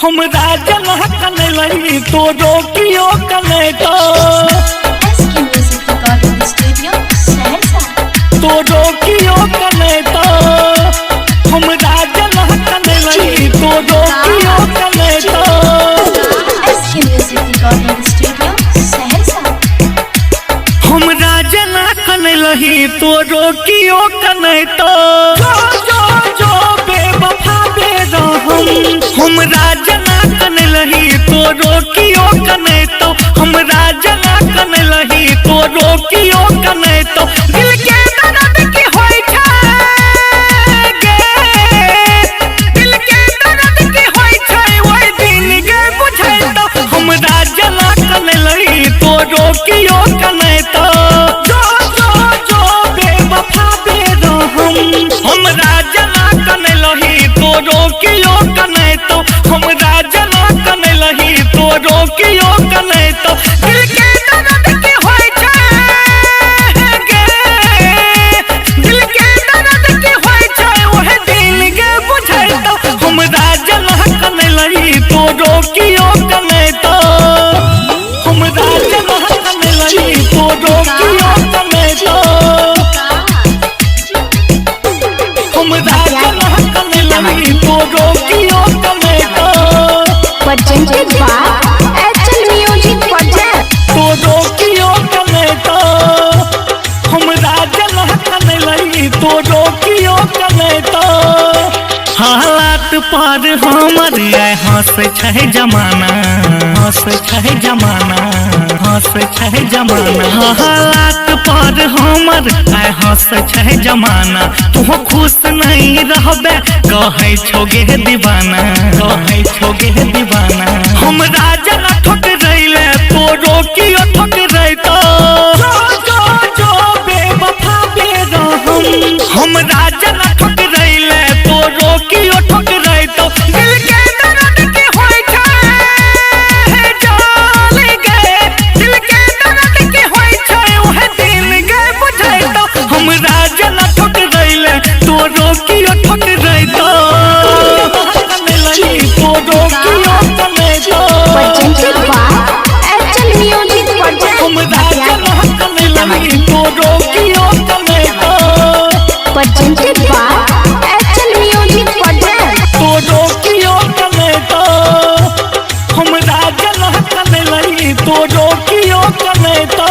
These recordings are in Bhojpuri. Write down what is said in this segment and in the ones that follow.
हमरा जना कनलई तो रोकियो कने तो SK Music Recording Studio, Saharsa. तो रोकियो कने तो हमरा जना कनलई तो रोकियो कने तो SK Music Recording Studio, Saharsa. हमरा जना कनलई तो रोकियो कने तो जो बेवफा बेरहम हमरा जना कनलई तो रोकियो कने तो हमरा जना कनलई तो रोकियो कने तो दिल के दर्द की होय छै गे दिल के दर्द की होय छै ओय दिन गे बुझै तो हमरा जना कनलई तो रोकियो कने तो जो बेवफा बेरहम हमरा जना कनलई तो रोकियो कने तो हमरा जना कनलई तो रोकियो कने तो दिल के दर्द की होय छै गे दिल के दर्द की होय छै ओहे दिन गे बुझै तो हमरा जना कनलई तो रोकियो कने तो हमरा जना कनलई तो रोकियो कने तो हमरा जना कनलई तो रोकियो कने तो presented by HL Music Project। तो रोकियो कने तो हमरा जना कनलई तो रोकियो कने तो हालात पर हमर आय हंस छै जमाना हंस छै जमाना हंस छै जमाना हालात पर हमर आय हंस छै जमाना तू खुश नहीं रहबे कहै छोगे दीवाना कहै छोगे दीवाना हमरा जना ठोकरैले तो रोकियो ठोकरै तो जो बेवफा बेरहम हमरा जना ठोकरैले तो रोकियो ठोकरै तो दिल के दर्द की होय छै जाल गे दिल के दर्द की होय छै ओहे दिन गे बुझै तो हमरा जना ठोकरैले तो रोकियो ठोकरै तो कनलई तो रोकियो कने तो Presented by HL Music Project। हमरा जना कनलई तो रोकियो कने तो Presented by HL Music Project। तो रोकियो कने तो हमरा जना कनलई तो रोकियो कने तो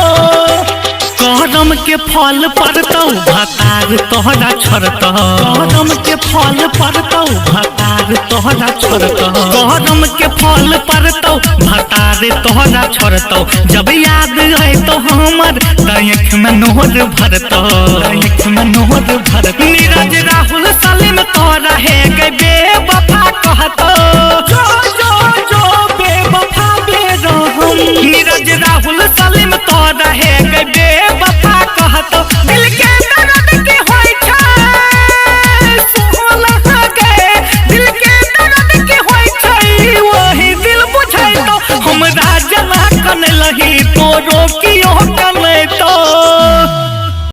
करम के फल पड़तौ भतार तोहरा छोड़तौ करम के फल पड़तौ भतार तोहरा छोड़तौ करम के फल पड़तौ भतार तोहरा छोड़तौ जब याद आए तो हमर आँख में नोर भरतौ आँख में नोर भरतौ नीरज राहुल सलीम तोरा है गए बेबा